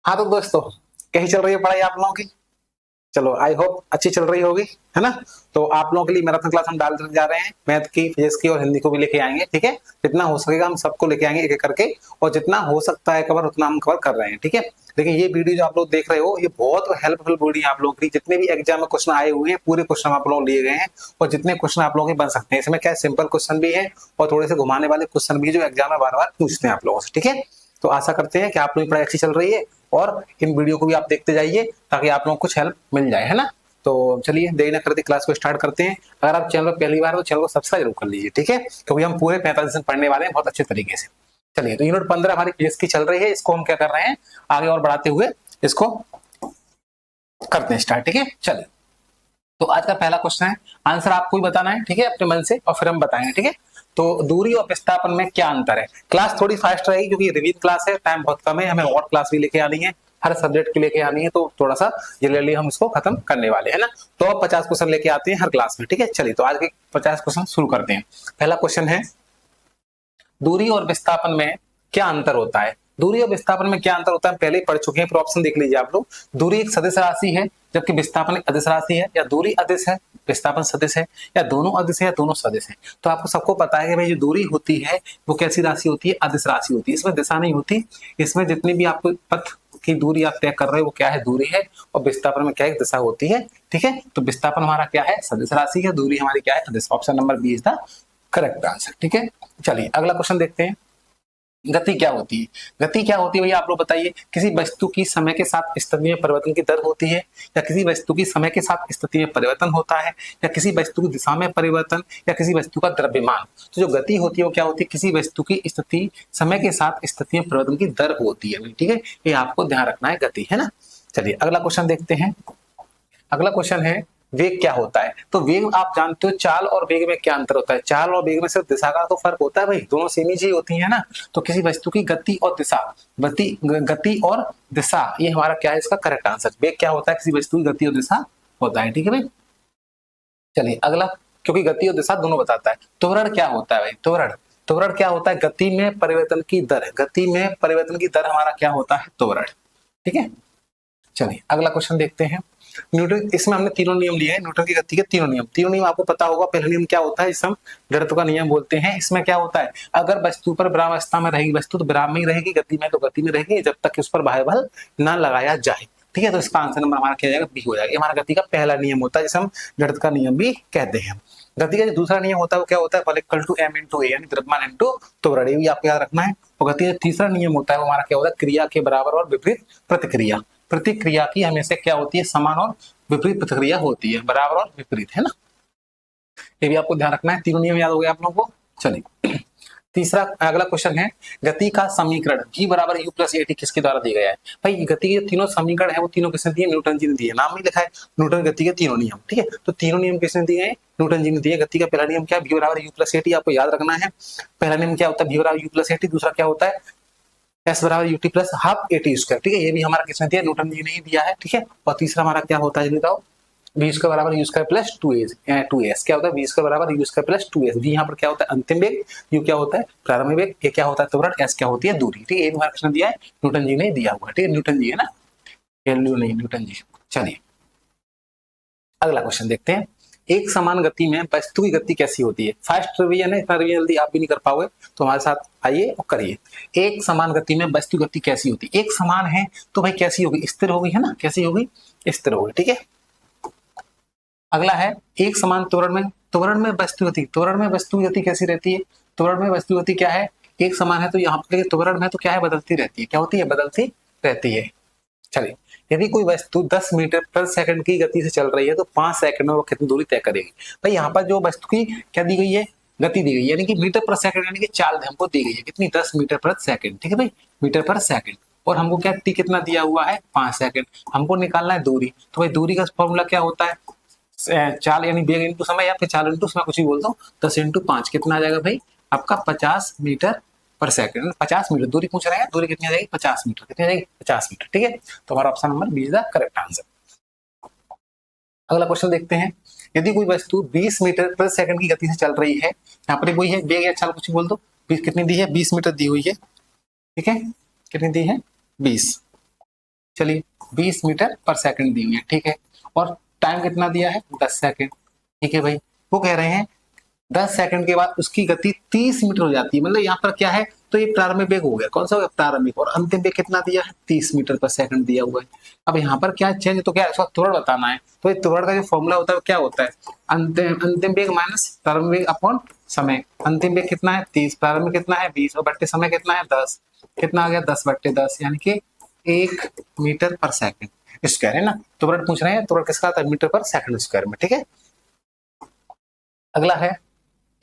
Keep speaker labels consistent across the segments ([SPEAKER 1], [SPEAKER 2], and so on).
[SPEAKER 1] हाँ तो दोस्तों, कैसी चल रही है पढ़ाई आप लोगों की? चलो, आई होप अच्छी चल रही होगी, है ना। तो आप लोगों के लिए मैराथन क्लास हम डालते जा रहे हैं, मैथ की, फिजिक्स की और हिंदी को भी लेके आएंगे, ठीक है। जितना हो सकेगा हम सबको लेके आएंगे एक एक करके, और जितना हो सकता है कवर उतना हम कवर कर रहे हैं, ठीक है। लेकिन ये वीडियो जो आप लोग देख रहे हो, ये बहुत हेल्पफुल वीडियो है आप लोगों के लिए। जितने भी एग्जाम में क्वेश्चन आए हुए हैं, पूरे क्वेश्चन आप लोग लिए गए हैं, और जितने क्वेश्चन आप लोगों के बन सकते हैं। इसमें क्या सिंपल क्वेश्चन भी है और थोड़े से घुमाने वाले क्वेश्चन भी, जो एग्जाम में बार बार पूछते हैं आप लोगों से, ठीक है। तो आशा करते हैं कि आप लोगों की पढ़ाई अच्छी चल रही है, और इन वीडियो को भी आप देखते जाइए ताकि आप लोगों को कुछ हेल्प मिल जाए, है ना। तो चलिए देरी न करते क्लास को स्टार्ट करते हैं। अगर आप चैनल पर पहली बार हो, चैनल को सब्सक्राइब जरूर कर लीजिए, ठीक है, क्योंकि हम पूरे 45 दिन पढ़ने वाले हैं बहुत अच्छे तरीके से। चलिए, तो यूनिट 15 हमारी फिजिक्स की चल रही है, इसको हम क्या कर रहे हैं, आगे और बढ़ाते हुए इसको करते हैं स्टार्ट, ठीक है। चलिए, तो आज का पहला क्वेश्चन है, आंसर आपको ही बताना है, ठीक है, अपने मन से, और फिर हम बताएंगे, ठीक है। तो दूरी और विस्थापन में क्या अंतर है? क्लास थोड़ी फास्ट रहेगी क्योंकि रिवीजन क्लास है, टाइम बहुत कम है, हमें और क्लास भी लेके आनी है, हर सब्जेक्ट की लेके आनी है, तो थोड़ा सा जल्दी हम इसको खत्म करने वाले हैं ना। तो अब 50 क्वेश्चन लेके आते हैं हर क्लास में, ठीक है। चलिए, तो आज के 50 क्वेश्चन शुरू करते हैं। पहला क्वेश्चन है, दूरी और विस्थापन में क्या अंतर होता है? दूरी और विस्थापन में क्या अंतर होता है, पहले ही पढ़ चुके हैं, फिर ऑप्शन देख लीजिए आप लोग। दूरी एक सदिश राशि है, जबकि विस्थापन एक अदिश राशि है, या दूरी अदिश है, विस्थापन सदिश है, या दोनों अदिश है, या दोनों सदिश है। तो आपको सबको पता है कि भाई जो दूरी होती है वो कैसी राशि होती है, अदिश राशि होती है, इसमें दिशा नहीं होती। इसमें जितनी भी आपको पथ की दूरी आप तय कर रहे हो वो क्या है, दूरी है, और विस्थापन में क्या है, दिशा होती है, ठीक है। तो विस्थापन हमारा क्या है, सदिश राशि है, दूरी हमारी क्या है, अदिश। Option number B is the correct answer, ठीक है। चलिए अगला क्वेश्चन देखते हैं, गति क्या होती है? गति क्या होती है भैया, आप लोग बताइए। किसी वस्तु की समय के साथ स्थिति में परिवर्तन की दर होती है, या किसी वस्तु की समय के साथ स्थिति में परिवर्तन होता है, या किसी वस्तु की दिशा में परिवर्तन, या किसी वस्तु का द्रव्यमान। तो जो गति होती है वो क्या होती है, किसी वस्तु की स्थिति समय के साथ स्थिति में परिवर्तन की दर होती है, ठीक है। ये आपको ध्यान रखना है, गति, है ना। चलिए अगला क्वेश्चन देखते हैं। अगला क्वेश्चन है, वेग क्या होता है? तो वेग आप जानते हो, चाल और वेग में क्या अंतर होता है? चाल और वेग में सिर्फ दिशा का तो फर्क होता है भाई, दोनों सेम ही होती है ना। तो किसी वस्तु की गति और दिशा, गति और दिशा, ये हमारा क्या है इसका करेक्ट आंसर। वेग क्या होता है, किसी वस्तु की गति और दिशा होता है, ठीक है भाई। चलिए अगला, क्योंकि गति और दिशा दोनों बताता है। त्वरण क्या होता है भाई? त्वरण, त्वरण क्या होता है, गति में परिवर्तन की दर, गति में परिवर्तन की दर हमारा क्या होता है, त्वरण, ठीक है। चलिए अगला क्वेश्चन देखते हैं। न्यूटन, इसमें हमने तीनों नियम लिए हैं, न्यूटन की गति के तीनों नियम। तीनों नियम आपको पता होगा। पहला नियम क्या होता है, इसे हम जड़त्व का नियम बोलते हैं। इसमें क्या होता है, अगर वस्तु पर विरामावस्था में रहेगी वस्तु तो विराम में ही रहेगी, गति में तो गति में रहेगी, जब तक कि उस पर बाह्य बल न लगाया जाए, ठीक है। तो इसका आंसर नंबर हमारा क्या जाएगा, बी हो जाएगा। हमारा गति का पहला नियम होता है, जिसे हम जड़त्व का नियम भी कहते हैं। गति का जो दूसरा नियम होता है वो क्या होता है, बल इक्वल टू एम इंटू ए, यानी द्रव्यमान इंटू त्वरण, ये भी आपको याद रखना है। और गति का तीसरा नियम होता है वो हमारा क्या होता है, क्रिया के बराबर और विपरीत प्रतिक्रिया। प्रतिक्रिया की हमेशा क्या होती है, समान और विपरीत प्रतिक्रिया होती है, बराबर और विपरीत, है ना। ये भी आपको ध्यान रखना है। तीनों नियम याद हो गए आप लोगों को। चलिए तीसरा अगला क्वेश्चन है, गति का समीकरण G बराबर U प्लस AT किसके द्वारा दिया गया है? भाई गति के तीनों समीकरण है वो तीनों किसने दिए, न्यूटन जी ने दिए। नाम ही लिखा है न्यूटन गति के तीनों नियम, ठीक है। तो तीनों नियम किसने दिए हैं, न्यूटन जी ने दिए। गति का पहला नियम क्या है, V बराबर U प्लस AT, आपको याद रखना है। पहला नियम क्या होता है, V बराबर U प्लस AT। दूसरा क्या होता है, एस बराबर UT plus half AT square, ठीक है। ये भी हमारा किसने दिया, न्यूटन जी ने ही दिया है, ठीक है। और तीसरा हमारा क्या होता है, बताओ, वी स्क्वायर बराबर यू स्क्वायर प्लस 2s क्या होता है, वी स्क्वायर बराबर u square plus 2s। V यहाँ पर क्या होता है, अंतिम वेग, यू क्या होता है, प्रारंभिक वेग, ये क्या होता है, त्वरण, एस क्या होती है, दूरी, ठीक है। ये हमारा किसने दिया है, न्यूटन जी ने दिया हुआ, ठीक है। न्यूटन जी है ना, नहीं न्यूटन जी। चलिए अगला क्वेश्चन देखते हैं। एक समान गति में वस्तु की गति कैसी होती है? फास्ट रिवीजन है, इतना रिवीजन जल्दी आप भी नहीं कर पाओगे, तो हमारे साथ आइए और करिए। एक समान गति में वस्तु गति कैसी होती है? एक समान है तो भाई कैसी होगी, स्थिर होगी, है ना। कैसी होगी, स्थिर होगी, ठीक है। अगला है, एक समान त्वरण में, त्वरण में वस्तु गति, त्वरण में वस्तु गति कैसी रहती है? त्वरण में वस्तु गति क्या है, एक समान है तो यहाँ पर त्वरण में तो क्या है, बदलती रहती है। क्या होती है, बदलती रहती है। चलिए, यदि कोई वस्तु 10 मीटर प्रति सेकंड की गति से चल रही है तो 5 सेकंड में वो कितनी दूरी तय करेगी? भाई यहाँ पर जो वस्तु की क्या दी गई है, गति दी गई है, यानी कि मीटर पर सेकंड, यानी कि चाल हमको दी गई है कितनी, 10 मीटर प्रति सेकंड, ठीक है भाई, मीटर पर सेकंड। और हमको क्या टी कितना दिया हुआ है, 5 सेकंड। हमको निकालना है दूरी, तो भाई दूरी का फॉर्मूला क्या होता है, चाल यानी वेग इंटू समय, या फिर चाल इंटू समय, कुछ भी बोल दो। 10 इंटू 5 कितना आ जाएगा भाई, आपका 50 मीटर पर सेकंड। 50 मीटर दूरी पूछ रहे हैं, दूरी कितनी आ जाएगी, 50 मीटर, कितनी आ जाएगी, 50 मीटर, ठीक है। तो हमारा option number B is the correct answer. अगला क्वेश्चन देखते हैं, यदि कोई वस्तु 20 मीटर प्रति सेकंड की गति से चल रही है, यहाँ पर वही है वेग या चाल, कुछ बोल दो। 20 कितनी दी है, 20 मीटर दी हुई है, ठीक है। कितनी दी है, 20। चलिए 20 मीटर पर सेकंड दी हुई है, ठीक है, और टाइम कितना दिया है 10 सेकंड, ठीक है भाई। वो कह रहे हैं 10 सेकंड के बाद उसकी गति 30 मीटर हो जाती है, मतलब यहाँ पर क्या है, तो ये प्रारंभिक वेग हो गया, कौन सा हो गया प्रारंभिक, और अंतिम वेग कितना दिया है 30 मीटर पर सेकंड दिया हुआ है। अब यहाँ पर क्या चेंज, तो क्या है, इसका त्वरण बताना है, तो ये त्वरण का जो फॉर्मूला होता है क्या होता है, अंतिम वेग माइनस प्रारंभिक वेग अपॉन समय। अंतिम वेग कितना है 30, प्रारंभिक कितना है 20, और बट्टे समय कितना है 10, कितना आ गया 10/10, यानी कि 1 मीटर पर सेकंड स्क्वायर है ना। त्वरण पूछ रहे हैं, त्वरण किसका आता है मीटर पर सेकंड स्क्वायर में, ठीक है। अगला है,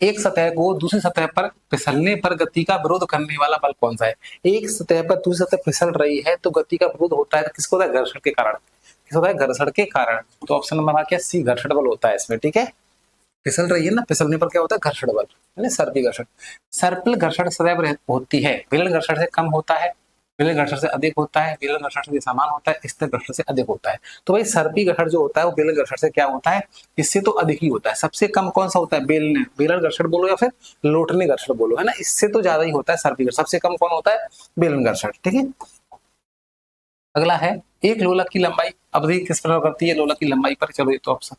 [SPEAKER 1] एक सतह को दूसरी सतह पर फिसलने पर गति का विरोध करने वाला बल कौन सा है। एक सतह पर दूसरी सतह फिसल रही है तो गति का विरोध होता है, किसको होता है घर्षण के कारण, किसको होता है घर्षण के कारण। तो ऑप्शन नंबर क्या सी, घर्षण बल होता है इसमें, ठीक है। फिसल रही है ना, फिसलने पर क्या होता है घर्षण बल, यानी सर्पी घर्षण। सर्पिल घर्षण सदैव होती है, विलयन घर्षण से कम होता है, विलयन घर्षण से अधिक होता है, विलयन घर्षण से समान होता है, स्थिर घर्षण से अधिक होता है। तो भाई सर्पी घर्षण जो होता है वो विलयन घर्षण से क्या होता है, इससे तो अधिक ही होता है। सबसे कम कौन सा होता है, बेलन घर्षण बोलो या फिर लोटने घर्षण बोलो, है ना, इससे तो ज्यादा ही होता है सर्पी घर्षण। सबसे कम कौन होता है, बेलन घर्षण, ठीक है। अगला है, एक लोलक की लंबाई अवधि किस प्रकार करती है, लोलक की लंबाई पर, चलो ये तो ऑप्शन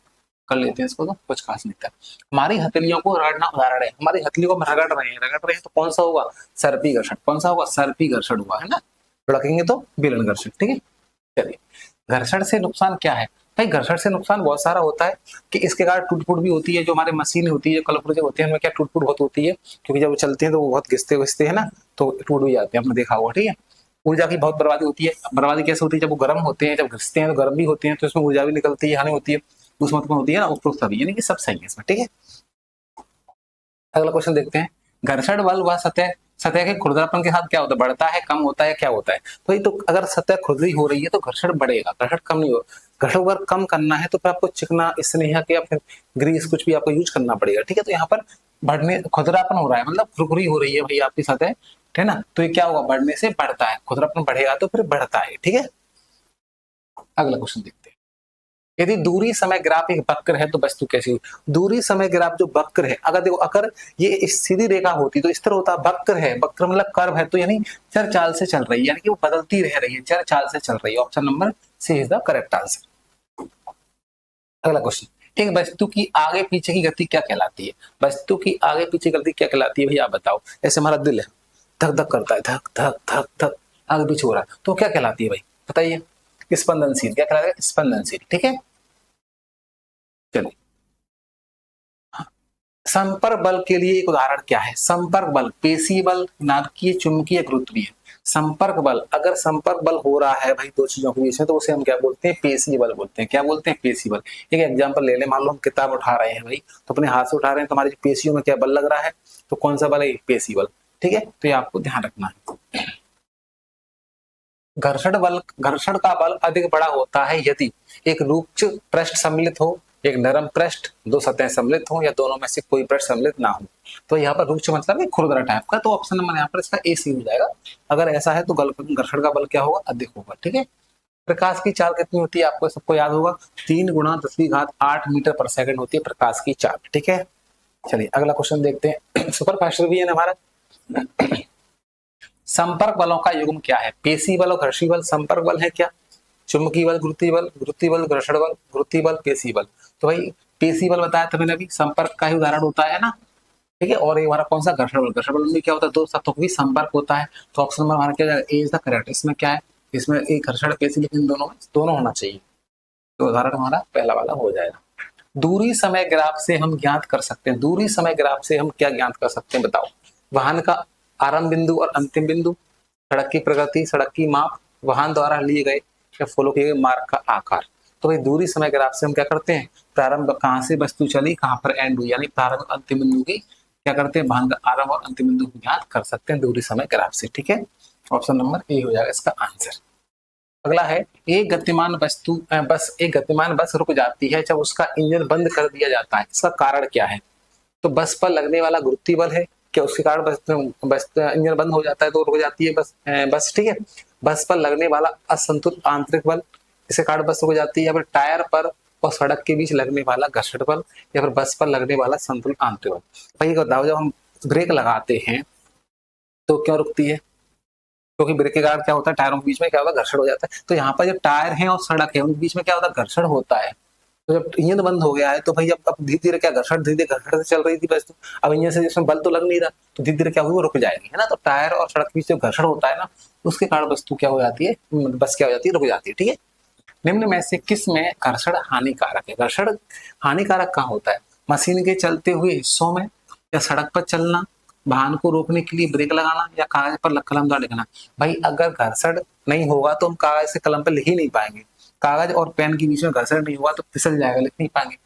[SPEAKER 1] कर लेते हैं इसको, तो कुछ खास नहीं था। हमारी हथेलियों को रगड़ना उदाहरण है, हमारी हथेलियों को हम रगड़ रहे हैं तो कौन सा होगा, सर्पी घर्षण, कौन सा होगा सर्पी घर्षण हुआ, है ना, रखेंगे तो बेलन घर्षण, ठीक है। चलिए, घर्षण से नुकसान क्या है, भाई घर्षण से नुकसान बहुत सारा होता है कि इसके कारण टूट फूट भी होती है, जो हमारे मशीन होती है, कल पुर्जे होते हैं, उनमें क्या टूट फूट बहुत होती है, क्योंकि जब वो चलते हैं तो वो बहुत घिसते है ना, तो टूट भी जाते हैं, आपने देखा होगा, ठीक है। ऊर्जा की बहुत बर्बादी होती है, बर्बादी कैसे होती है, जब वो गर्म होते हैं, जब घिसते हैं तो गर्म भी होते हैं, तो इसमें ऊर्जा भी निकलती है, हानि होती है, उसमें होती है ना, उपरोक्त सभी, यानी कि सब सही है इसमें, ठीक है। अगला क्वेश्चन देखते हैं, घर्षण बल व सतह, सतह के खुरदरापन के साथ क्या होता है, बढ़ता है कम होता है क्या होता है। तो ये तो अगर सतह खुरदरी हो रही है तो घर्षण बढ़ेगा, घर्षण कम नहीं होगा। घर्षण अगर कम करना है तो फिर आपको चिकना, स्नेहा के या फिर ग्रीस कुछ भी आपको यूज करना पड़ेगा, ठीक है। तो यहाँ पर बढ़ने, खुरदरापन हो रहा है मतलब खुरखुरी हो रही है भाई आपकी सतह, है ना, तो ये क्या होगा, बढ़ने से बढ़ता है, खुरदरापन बढ़ेगा तो फिर बढ़ता है, ठीक है। अगला क्वेश्चन देखते हैं, यदि दूरी समय ग्राफ एक वक्र है तो वस्तु कैसी हुई। दूरी समय ग्राफ जो वक्र है, अगर देखो अगर ये सीधी रेखा होती तो इस तरह होता, वक्र है, वक्र मतलब कर्व है, तो यानी चर चाल से चल रही है, यानी कि वो बदलती रह रही है, चर चाल से चल रही है। Option number C is the correct answer. अगला क्वेश्चन, एक वस्तु की आगे पीछे की गति क्या कहलाती है। वस्तु की आगे पीछे गति क्या कहलाती है, भैया आप बताओ। ऐसे हमारा दिल है, धक धक करता है, धक धक धक धक, आगे पीछे हो रहा है, तो क्या कहलाती है भाई बताइए, स्पंदनशील, क्या कहलाता है, स्पंदनशील, ठीक है। चलिए, संपर्क बल के लिए एक उदाहरण क्या है। संपर्क बल पेशी बल, नाभिकीय, चुंबकीय, गुरुत्वीय। संपर्क बल, अगर संपर्क बल हो रहा है भाई दो चीजों के बीच में, तो उसे हम क्या बोलते हैं, पेशी बल बोलते हैं। क्या बोलते हैं, पेशी बल। एक एग्जांपल ले ले, मान लो हम किताब उठा रहे हैं भाई, तो अपने हाथ से उठा रहे हैं, तो हमारी पेशियों में क्या बल लग रहा है, तो कौन सा बल है, पेशी बल, ठीक है। तो ये आपको ध्यान रखना है। घर्षण का बल अधिक बड़ा होता है यदि एक रुक्ष पृष्ठ सम्मिलित हो, एक नरम पृष्ठ, दो सतह सम्मिलित हो, या दोनों में से कोई पृष्ठ सम्मिलित ना हो। तो यहाँ पर रुक्ष मतलब खुरदरा टाइप का, तो ऑप्शन नंबर यहाँ पर इसका ए सी हो जाएगा। अगर ऐसा है तो घर्षण का बल क्या होगा, अधिक होगा, ठीक है। प्रकाश की चाल कितनी होती है, आपको सबको याद होगा, 3 × 10⁸ मीटर पर सेकंड होती है प्रकाश की चाल, ठीक है। चलिए अगला क्वेश्चन देखते हैं, सुपर फास्ट रिवीजन हमारा। संपर्क बलों का युग्म क्या है। पेशी बल और घर्षी बल संपर्क बल है क्या, चुंबकीय बल गुरुत्वीय बल, गुरुत्वीय बल घर्षण बल, गुरुत्वीय बल पेशी बल। तो भाई पेशी बल बताया था मैंने अभी, संपर्क का ही उदाहरण होता है ना, ठीक है। और ये हमारा कौन सा, घर्षण बल। घर्षण बल में क्या होता है, दो तत्वों के बीच संपर्क होता है। तो ऑप्शन नंबर हमारा क्या ए इज द करेक्ट। इसमें क्या है, इसमें एक घर्षण पेशी, लेकिन दोनों होना चाहिए, तो उदाहरण हमारा पहला वाला हो जाएगा। दूरी समय ग्राफ से हम ज्ञात कर सकते हैं, दूरी समय ग्राफ से हम क्या ज्ञात कर सकते हैं बताओ। वाहन का आरंभ बिंदु और अंतिम बिंदु, सड़क की प्रगति, सड़क की माप, वाहन द्वारा लिए गए या फॉलो किए गए मार्ग का आकार। तो भाई दूरी समय ग्राफ से हम क्या करते हैं, प्रारंभ कहाँ से वस्तु चली, कहाँ पर एंड हुई, यानी प्रारंभ अंतिम बिंदु की क्या करते हैं, वाहन का आरंभ और अंतिम बिंदु को ज्ञात कर सकते हैं दूरी समय ग्राफ से, ठीक है। ऑप्शन नंबर ए हो जाएगा इसका आंसर। अगला है, एक गतिमान बस रुक जाती है जब उसका इंजन बंद कर दिया जाता है, इसका कारण क्या है। तो बस पर लगने वाला गुरुत्वीय बल है क्या, उसके कारण बस इंजन बंद हो जाता है तो रुक जाती है बस, ठीक है। बस पर लगने वाला असंतुलित आंतरिक बल, इसके कारण बस रुक जाती है, या फिर टायर पर और सड़क के बीच लगने वाला घर्षण बल, या फिर बस पर लगने वाला संतुलित आंतरिक बल। भाई बताओ, जब हम ब्रेक लगाते हैं तो क्यों रुकती है, क्योंकि ब्रेक के कारण क्या होता है, टायरों के बीच में क्या होता है, घर्षण हो जाता है। तो यहाँ पर जब टायर है और सड़क है उनके बीच में क्या होता है, घर्षण होता है। तो जब इंजन बंद हो गया है तो भाई अब धीरे धीरे क्या घर्षण, धीरे धीरे घर्षण से चल रही थी बस, तो अब इंजन से जिसमें बल तो लग नहीं रहा, तो धीरे धीरे क्या हुई, वो रुक जाएगी, है ना। तो टायर और सड़क के बीच जो घर्षण होता है ना, उसके कारण वस्तु क्या हो जाती है, बस क्या हो जाती है, रुक जाती है, ठीक है। निम्न में से किस में घर्षण हानिकारक है? घर्षण हानिकारक कहाँ होता है? मशीन के चलते हुए हिस्सों में, या सड़क पर चलना, वाहन को रोकने के लिए ब्रेक लगाना, या कागज पर कलम द्वारा लिखना। भाई अगर घर्षण नहीं होगा तो हम कागज से कलम पर लिख ही नहीं पाएंगे। कागज और पेन के बीच में घर्षण नहीं हुआ तो फिसल जाएगा, लिख नहीं पाएंगे।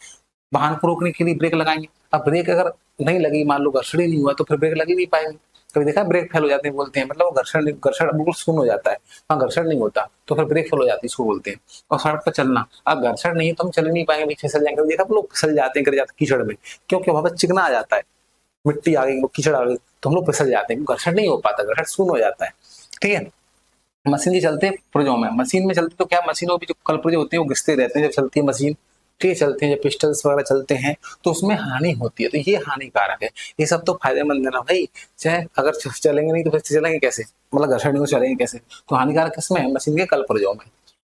[SPEAKER 1] वाहन को रोकने के लिए ब्रेक लगाएंगे, अब ब्रेक अगर नहीं लगी, मान लो घर्षण ही नहीं हुआ, तो फिर ब्रेक लगी नहीं पाएंगे। कभी देखा ब्रेक फेल हो जाते हैं, बोलते हैं मतलब वो घर्षण बिल्कुल शून्य हो जाता है, वहाँ घर्षण नहीं होता तो फिर ब्रेक फेल हो जाती है, इसको बोलते हैं। और सड़क पर चलना, अब घर्षण नहीं है तो हम चल नहीं पाएंगे, फिसल जाएंगे। देखा लोग फिसल जाते हैं, गिर जाते हैं कीचड़ में, क्योंकि वहां पर चिकना आ जाता है, मिट्टी आ गई, कीचड़ आ गई, तो हम लोग फिसल जाते हैं, घर्षण नहीं हो पाता, घर्षण शून्य हो जाता है, ठीक है। मशीन के चलते पुर्जों में, मशीन में चलते तो क्या, मशीनों भी जो कलपुर्जे होते हैं वो घिसते रहते हैं जब चलती है मशीन, ठीक है, चलते हैं जब पिस्टल्स वगैरह चलते हैं तो उसमें हानि होती है, तो ये हानिकारक है। ये सब तो फायदेमंद है ना भाई, चाहे अगर चलेंगे नहीं तो फिर चलेंगे कैसे, मतलब घर्षण नहीं हो चलेंगे कैसे। तो हानिकारक किसमें है, मशीन के कलपुर्जों में।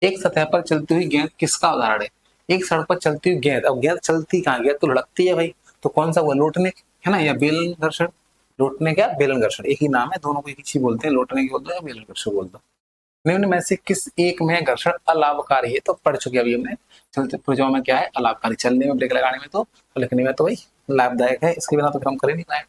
[SPEAKER 1] एक सतह पर चलती हुई गेंद किसका उदाहरण है? एक सड़क पर चलती हुई गेंद, अब गेंद चलती कहाँ, गेंद तो लुढ़कती है भाई, तो कौन सा हुआ, लोटने, है ना, या बेलन घर्षण। लोटने क्या, बेलन घर्षण, एक ही नाम है, दोनों को एक ही चीज बोलते हैं, लोटने की बोलते हैं, बेलन घर्षण बोलते हैं। निम्न में से किस एक में घर्षण अलाभकारी है? तो पढ़ चुके अभी हमने, चलते पुर्जों में क्या है, अलाभकारी, चलने में, ब्रेक लगाने में तो, लिखने में तो भाई लाभदायक है, इसके बिना तो फिर हम कर ही नहीं पाए।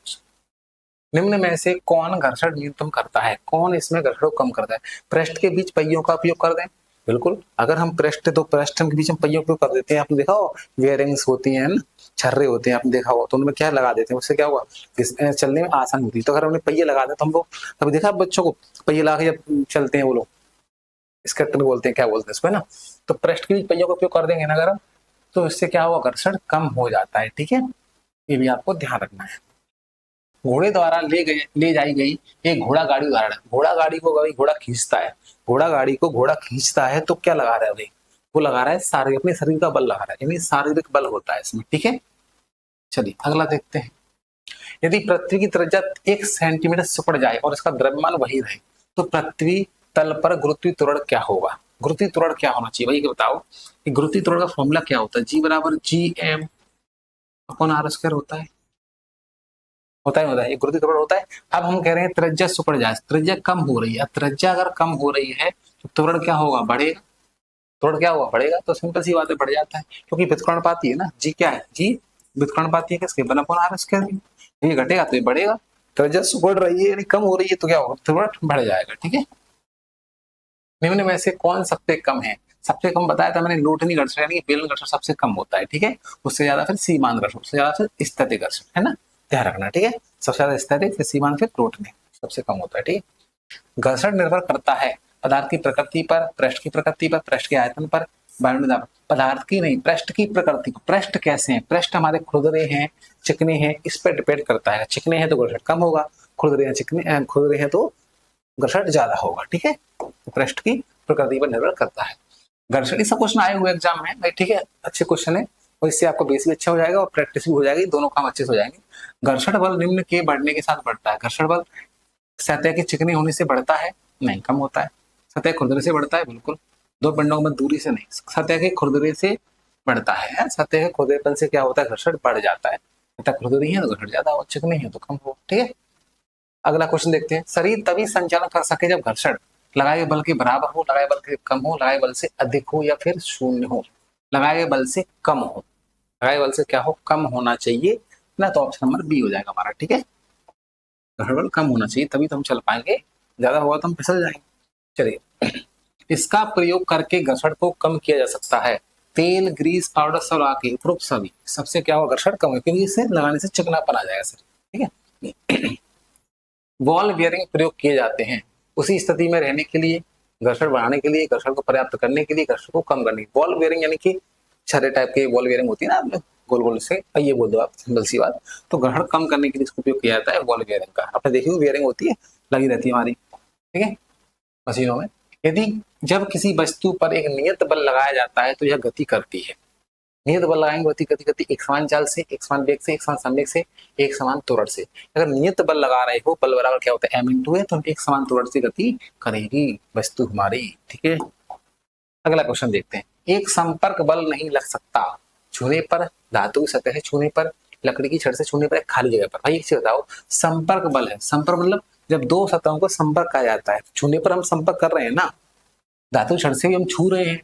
[SPEAKER 1] निम्न में से कौन घर्षण न्यूनतम करता है? कौन इसमें घर्षण को कम करता है? पृष्ठ के बीच पहियों का उपयोग कर दें, बिल्कुल। अगर हम पृष्ठ, तो पृष्ठ के बीच में पहियों का उपयोग कर देते हैं, आपने देखा हो वेयरिंग्स होती हैं ना, छर्रे होते हैं, आपने देखा हो, तो उनमें क्या लगा देते हैं, उससे क्या हुआ, चलने में आसानी होती है। तो अगर हमने पहिए लगा दें तो हम लोग, कभी देखा बच्चों को पहिए लगा के जब चलते हैं वो लोग, स्कैटर बोलते हैं, क्या बोलते हैं इसको, है ना। तो पृष्ठ के बीच पहियों का उपयोग कर देंगे ना अगर हम, तो इससे क्या हुआ, घर्षण कम हो जाता है, ठीक है। ये भी आपको ध्यान रखना है। घोड़े द्वारा ले जाई गई एक घोड़ा गाड़ी उदाहरण है। घोड़ा गाड़ी को कभी घोड़ा खींचता है, घोड़ा गाड़ी को घोड़ा खींचता है तो क्या लगा रहा है भाई, वो लगा रहा है शारीरिक, अपने शरीर का बल लगा रहा है, यानी शारीरिक बल होता है इसमें, ठीक है। चलिए अगला देखते हैं। यदि पृथ्वी की त्रिज्या 1 सेंटीमीटर सिकुड़ जाए और इसका द्रव्यमान वही रहे तो पृथ्वी तल पर गुरुत्वीय त्वरण क्या होगा? गुरुत्वीय त्वरण क्या होना चाहिए भाई, ये बताओ। कि गुरुत्वीय त्वरण का फॉर्मूला क्या होता है? जी बराबर GM अपॉन आर स्क्वायर होता है, होता है, ये गुरुत्वीय त्वरण होता है। अब हम कह रहे हैं त्रिज्या सिकुड़ जाए, त्रिज्या कम हो रही है, त्रिज्या अगर कम हो रही है तो त्वरण क्या होगा, बढ़ेगा। त्वरण क्या होगा, बढ़ेगा। तो सिंपल सी बात है, बढ़ जाता है, क्योंकि व्युत्क्रमणपाती है ना, जी क्या है, जी व्युत्क्रमणपाती है किसके, 1 अपॉन आर स्क्वायर। ये घटेगा तो ये बढ़ेगा, त्रिज्या सिकुड़ रही है यानी कम हो रही है तो क्या होगा, त्वरण बढ़ जाएगा, ठीक है। निम्न में से कौन सबसे कम है? सबसे कम बताया था मैंने, लोटनी घर्षण यानी बेलन घर्षण सबसे कम होता है, ठीक है। उससे ज्यादा फिर सीमांत घर्षण, उससे ज्यादा फिर स्थैतिक घर्षण, है ना, ध्यान रखना, ठीक है। सबसे ज्यादा स्थैतिक, फिर सीमांत, फिर लोटनी, सबसे कम होता है, ठीक है। घर्षण निर्भर करता है पदार्थ की प्रकृति पर, पृष्ठ की प्रकृति पर, पृष्ठ के आयतन पर, वायुमंडल दाब, पदार्थ की नहीं, पृष्ठ की प्रकृति। पृष्ठ कैसे हैं? पृष्ठ हमारे खुरदरे हैं, चिकने हैं, इस पर डिपेंड करता है। चिकने हैं तो घर्षण कम होगा, खुरदरे हैं, चिकने खुरदरे हैं तो घर्षण ज्यादा होगा, ठीक है। पृष्ठ की प्रकृति पर निर्भर करता है। घर्षण, ये सब क्वेश्चन आए हुए एग्जाम में भाई, ठीक है, अच्छे क्वेश्चन है, और इससे आपको बेस भी अच्छा हो जाएगा और प्रैक्टिस भी हो जाएगी, दोनों काम अच्छे से हो जाएंगे। घर्षण बल निम्न के बढ़ने के साथ बढ़ता है। घर्षण बल सतह के चिकने होने से बढ़ता है? नहीं, कम होता है। सतह खुरदरे से बढ़ता है? बिल्कुल। दो पिंडों में दूरी से नहीं, सतह के खुरदरे से बढ़ता है। सतह के खुरदरेपन से क्या होता है, घर्षण बढ़ जाता है। सतह खुरदरी है तो घर्षण ज्यादा हो, चिकने है तो कम हो, ठीक है। अगला क्वेश्चन देखते हैं। शरीर तभी संचालन कर सके जब घर्षण लगाए गए बल के बराबर हो, लगाए बल के कम हो, लगाए बल से अधिक हो, या फिर शून्य हो। लगाए गए बल से कम हो, लगाए बल से क्या हो, कम होना चाहिए ना, तो ऑप्शन नंबर बी हो जाएगा हमारा, ठीक है। घर्षण बल कम होना चाहिए तभी तो हम चल पाएंगे, ज्यादा होगा तो हम फिसल जाएंगे। चलिए, इसका प्रयोग करके घर्षण को कम किया जा सकता है। तेल, ग्रीस, पाउडर सब लगा के, उपरोक्त सभी, सबसे क्या होगा, घर्षण कम हो, क्योंकि इसे लगाने से चिकनापन आ जाएगा सर, ठीक है। बॉल बियरिंग प्रयोग किए जाते हैं उसी स्थिति में रहने के लिए, घर्षण बढ़ाने के लिए, घर्षण को पर्याप्त करने के लिए, घर्षण को कम करने के लिए। बॉल बियरिंग यानी कि छर्रे टाइप के बॉल बियरिंग होती है ना, आप गोल गोल से, ये बोल दो आप, सिंपल सी बात। तो घर्षण कम करने के लिए इसका उपयोग किया जाता है बॉल बियरिंग का। आपने देखी हुई बियरिंग होती है, लगी रहती है हमारी, ठीक है, मशीनों में। यदि जब किसी वस्तु पर एक नियत बल लगाया जाता है तो यह गति करती है। नियत बल लगाएंगे गति गति गति एक समान चाल से, एक समान वेग से, एक समान संवेग से, एक समान त्वरण से। अगर नियत बल लगा रहे हो, बल बराबर क्या होता है m इंटू है, तो एक समान त्वरण से गति करेगी वस्तु हमारी, ठीक है। अगला क्वेश्चन देखते हैं। एक संपर्क बल नहीं लग सकता छूने पर, धातु की सतह से छूने पर, लकड़ी की छड़ से छूने पर, खाली जगह पर। भाई एक चीज बताओ, संपर्क बल है, संपर्क मतलब जब दो सतहों को संपर्क कहा जाता है, छूने पर हम संपर्क कर रहे हैं ना, धातु छड़ से भी हम छू रहे हैं,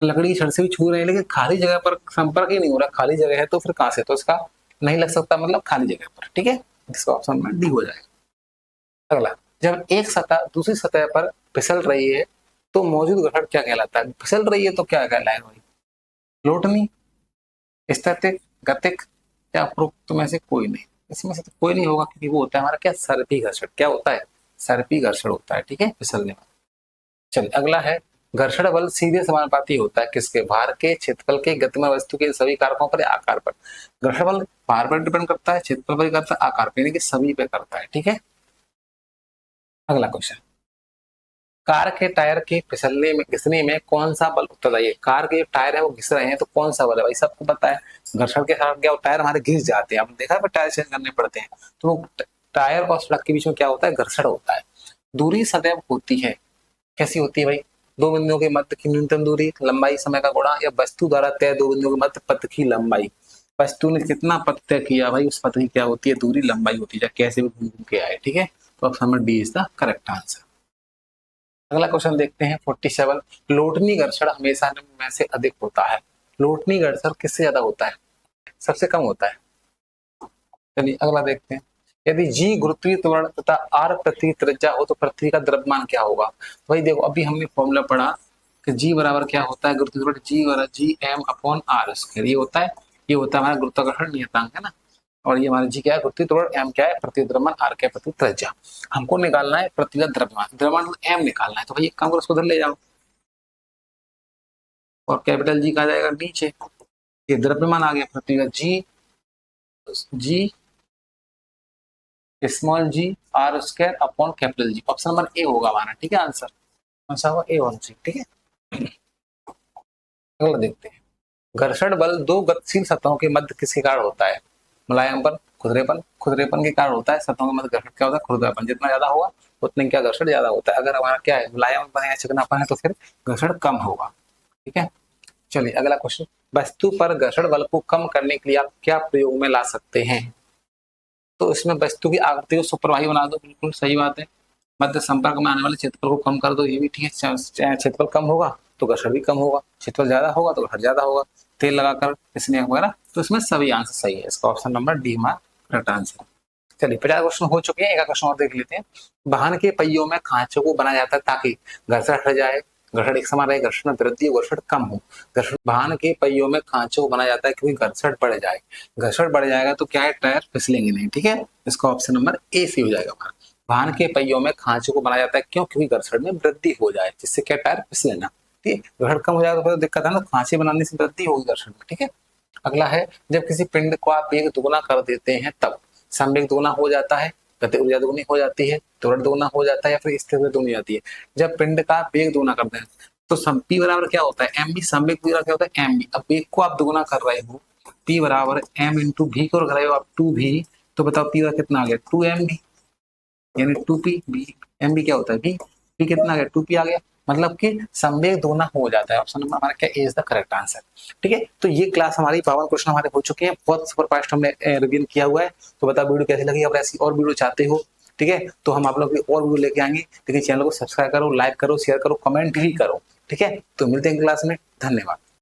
[SPEAKER 1] लकड़ी की छड़ से भी छू रहे हैं, लेकिन खाली जगह पर संपर्क ही नहीं हो रहा, खाली जगह है तो फिर कहां से, तो इसका नहीं लग सकता मतलब खाली जगह पर, ठीक है। इसका ऑप्शन में डी हो जाएगा। अगला, जब एक सतह दूसरी सतह पर फिसल रही है तो मौजूद घर्षण क्या कहलाता है? फिसल रही है तो क्या कहलाएगा भाई? लोटनी, स्थैतिक, गतिक या उपरोक्त में से कोई नहीं? इसमें से तो कोई नहीं होगा, क्योंकि वो होता है हमारा क्या, सर्पी घर्षण। क्या होता है? सर्पी घर्षण होता है, ठीक है, फिसलने में। चलिए अगला है, घर्षण बल सीधे समानुपाती होता है किसके? भार के, क्षेत्रफल के, गतिमान वस्तु के सभी कारकों पर, आकार पर। घर्षण बल भार पर डिपेंड करता है, क्षेत्रफल पर करता है, आकार पर, यानी कि सभी पे करता है, ठीक है। अगला क्वेश्चन, कार के टायर के फिसलने में, घिसने में कौन सा बल उत्तरदायी है? कार के टायर है वो घिस रहे हैं तो कौन सा बल है? भाई सबको पता है, घर्षण के कारण क्या, टायर हमारे घिस जाते हैं, आपने देखा है टायर चेंज करने पड़ते हैं, तो टायर और सड़क के बीच में क्या होता है? घर्षण होता है। दूरी सदैव होती है, कैसी होती है भाई? दो बिंदुओं के मध्य की न्यूनतम दूरी, लंबाई समय का गुणा, या वस्तु द्वारा तय दो बिंदुओं के मध्य पथ की लंबाई। वस्तु ने कितना पथ तय किया भाई, उस पथ की क्या होती है? दूरी, लंबाई होती है, कैसे भी घूम के आए, ठीक है। तो option number D is the correct answer. अगला क्वेश्चन देखते हैं 47, लोटनी घर्षण हमेशा में से अधिक होता है। लोटनी घर्षण किससे ज्यादा होता है? सबसे कम होता है। चलिए अगला देखते हैं, यदि जी गुरुत्वीय त्वरण तथा आर पृथ्वी की त्रिज्या हो तो पृथ्वी का द्रव्यमान क्या होगा? भाई देखो, अभी हमने फॉर्मूला पढ़ा कि जी बराबर क्या होता है, गुरुत्वीय त्वरण जी बराबर G M upon R square, ये होता है, ये होता है हमारा गुरुत्वाकर्षण नियतांक, है ना। और ये हमारा जी क्या है? गुरुत्वीय त्वरण, एम क्या है? पृथ्वी द्रव्यमान, आर क्या है? पृथ्वी त्रिज्या। हमको निकालना है पृथ्वी का द्रव्यमान, द्रव्यमान एम निकालना है, तो भाई एक काम करो, उसको उधर ले जाओ और कैपिटल जी कहा जाएगा नीचे, ये द्रव्यमान आ गया पृथ्वी का, G G small g R square upon capital G. Option number A होगा हमारा, ठीक है, आंसर कौन सा होगा? ए वन सी, ठीक है। अगला देखते हैं, घर्षण बल दो गतिशील सतहों के मध्य किसके कारण होता है? मुलायमपन, खुरदरेपन। खुरदरेपन के कारण होता है सतहों के मध्य घर्षण, क्या होता है? खुरदरापन। जितना ज्यादा होगा उतने क्या घर्षण ज्यादा होता है। अगर हमारा क्या है, मुलायमपन या चिकनापन है तो फिर घर्षण कम होगा, ठीक है। चलिए अगला क्वेश्चन, वस्तु पर घर्षण बल को कम करने के लिए आप क्या प्रयोग में ला सकते हैं? तो इसमें वस्तु की आकृति को सुप्रवाही बना दो, बिल्कुल सही बात है। मध्य संपर्क में आने वाले क्षेत्रफल को कम कर दो, ये भी ठीक है। क्षेत्रफल कम होगा तो घर्षण भी कम होगा, क्षेत्रफल ज्यादा होगा तो घर्षण ज्यादा होगा। तेल लगाकर स्नेह वगैरह, तो इसमें सभी आंसर सही है, इसका ऑप्शन नंबर डी हमारा करेक्ट आंसर। चलिए 50 क्वेश्चन हो चुके हैं, एक क्वेश्चन और देख लेते हैं। वाहन के पहियों में खांचों को बनाया जाता है ताकि घर्षण हट जाए, घर्षण एक समान रहे, घर्षण में वृद्धि हो, घर्षण कम हो। घर्षण, वाहन के पहियों में खांचों को बनाया जाता है क्योंकि घर्षण बढ़ जाए, घर्षण बढ़ जाएगा तो क्या है? टायर फिसलेंगे नहीं, ठीक है। इसका ऑप्शन नंबर ए सी हो जाएगा हमारा। वाहन के पहियों में खांचों को बनाया जाता है क्यों? क्योंकि घर्षण में वृद्धि हो जाए, जिससे क्या? टायर फिसले ना, ठीक है। घर्षण कम हो जाएगा तो फिर दिक्कत है ना, खांचे बनाने से वृद्धि होगी घर्षण में, ठीक है। अगला है, जब किसी पिंड को आप वेग दुगुना कर देते हैं तब संवेग दुगुना हो जाता है, गति ऊर्जा दुगुनी हो जाती है, त्वरण दुगुना हो जाता है, या फिर स्थिर दुगुनी जाती है। जब पिंड का वेग दुगुना करते हैं तो पी बराबर क्या होता है? M v. संवेग पूरा क्या होता है? M v. अब वेग को आप दुगुना कर रहे हो, पी बराबर एम इंटू भी को कर रहे हो आप 2 भी, तो बताओ पी का कितना आ गया? 2 एम बी, यानी 2 पी बी। एम बी क्या होता है? बी। पी कितना आ गया? 2 पी आ गया, मतलब कि संवेग दोगुना हो जाता है। ऑप्शन नंबर हमारा क्या इज द करेक्ट आंसर, ठीक है। तो ये क्लास हमारी 52 क्वेश्चन हमारे हो चुके हैं, बहुत सुपर फास्ट हमने रिवीजन किया हुआ है। तो बताओ वीडियो कैसी लगी, अगर ऐसी और वीडियो चाहते हो, ठीक है, तो हम आप लोग की और वीडियो लेके आएंगे। लेकिन चैनल को सब्सक्राइब करो, लाइक करो, शेयर करो, कमेंट भी करो, ठीक है। तो मिलते हैं क्लास में, धन्यवाद।